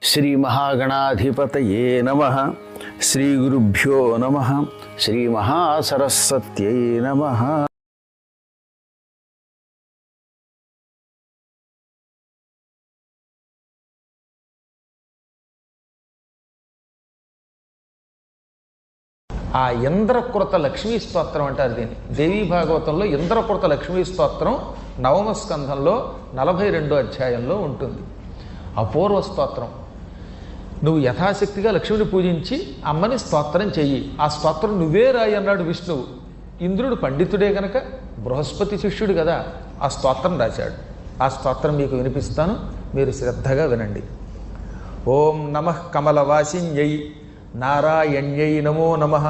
శ్రీ మహాగణాధిపతయే నమః. శ్రీ గురుభ్యో నమః. శ్రీ మహాసరస్వత్యై నమః. ఆ ఇంద్రకృత లక్ష్మీ స్తోత్రం అంటారు దీన్ని. దేవీ భాగవతంలో ఇంద్రకృత లక్ష్మీ స్తోత్రం నవమ స్కంధంలో 42వ అధ్యాయంలో ఉంటుంది. అపూర్వ స్తోత్రం. నువ్వు యథాశక్తిగా లక్ష్మిని పూజించి అమ్మని స్తోత్రం చెయ్యి. ఆ స్తోత్రం నువ్వే రాయి అన్నాడు విష్ణువు. ఇంద్రుడు పండితుడే గనక బృహస్పతి శిష్యుడు కదా, ఆ స్తోత్రం రాశాడు. ఆ స్తోత్రం మీకు వినిపిస్తాను, మీరు శ్రద్ధగా వినండి. ఓం నమః కమలవాసిన్యై నారాయణ్యై నమో నమః.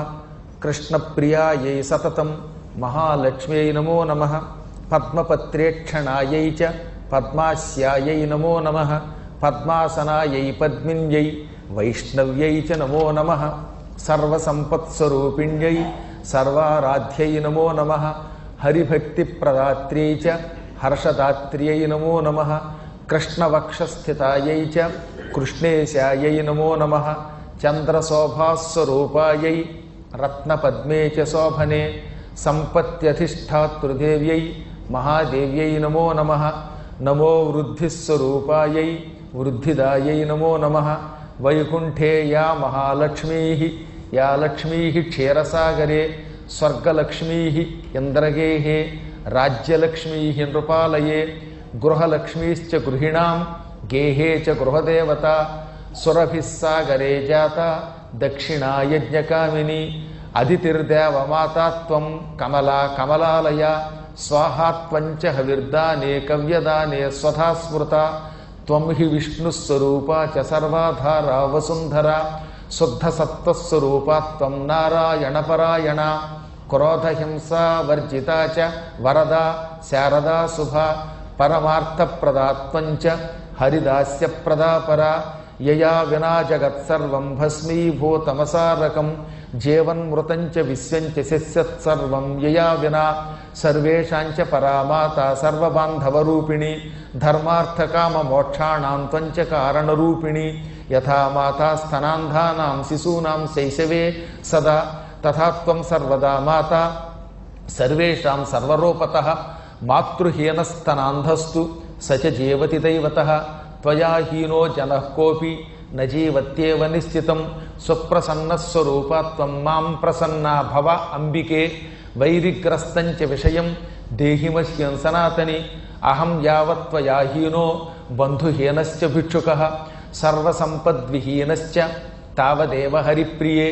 కృష్ణప్రియాయై సతతం మహాలక్ష్మ్యై నమో నమః. పద్మపత్రేక్షణాయై చ పద్మాస్యాయై నమో నమః. పద్మాసనాయై పద్మిన్యై వైష్ణవ్యై చ నమో నమః. సర్వసంపత్స్వరూపిణ్యై సర్వారాధ్యై నమో నమః. హరిభక్తిప్రదాత్ర్యై చ హర్షదాత్ర్యై నమో నమః. కృష్ణవక్షస్థితాయై చ కృష్ణేశాయై నమో నమః. చంద్రశోభాస్వరూపాయై రత్నపద్మే చ శోభనే సంపత్యధిష్టాతృదేవ్యై మహాదేవ్యై నమో నమః. నమో వృద్ధిస్వరూపాయై వృద్ధిదాయై నమో నమః. వైకుంఠే యా మహాలక్ష్మీ యా లక్ష్మీ క్షీరసాగరే స్వర్గలక్ష్మీ ఇంద్రగేహే రాజ్యలక్ష్మీ నృపాలయే గృహలక్ష్మీశ్చ గృహిణాం గేహే చ గృహదేవత సురభిస్సాగరే జాత దక్షిణాయజ్ఞకామిని అదితిర్దేవమాతాత్వం కమలా కమలాలయ స్వాహాత్వంచ హవిర్దానే కవ్యదానే స్వధా స్మృత త్వం హి విష్ణుస్వరూపా చ సర్వాధారా వసుంధర శుద్ధసత్వస్వరూపా త్వం నారాయణపరాయణ క్రోధహింసా వర్జితా చ వరదా శారదా శుభ పరమార్థప్రదా త్వం చ హరిదాస్యప్రదా పరా యయా వినా జగత్సర్వం భస్మీభూతమసారకం జీవన్మృతంచ విశ్వంచ శస్యత్సర్వం యయా వినా సర్వేషాంచ పరామాత సర్వబాంధవరూపిణి ధర్మార్థకామమోక్షాణాం త్వంచ కారణరూపిణి యథా మాతా స్తనాంధానాం శిశూనాం శైశవే సదా తథా త్వం సర్వదా మాతా సర్వేషాం సర్వరూపతః మాతృహీనస్తనాంధస్తు స చ జీవతి దైవతః త్వయా హీనో జనః కోపి న జీవత్యేవ నిశ్చితం స్వప్రసన్నస్వరూపా త్వం మాం ప్రసన్నా భవ అంబికే వైరిగ్రస్తంచ విషయం దేహి మహ్యం సనాతని అహం యావత్ త్వయా హీనో బంధుహీనశ్చ భిక్షుకః సర్వసంపద్విహీనశ్చ తావదేవ హరిప్రియే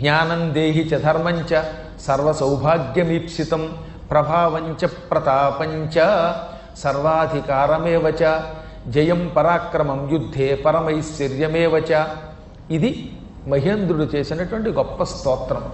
జ్ఞానం దేహి చ ధర్మం చ సర్వసౌభాగ్యమీప్సితం ప్రభావం చ ప్రతాపం చ సర్వాధికారమేవ చ జయం పరాక్రమం యుద్ధే పరమైశ్వర్యమేవ చ. ఇది మహేంద్రుడు చేసినటువంటి గొప్ప స్తోత్రం.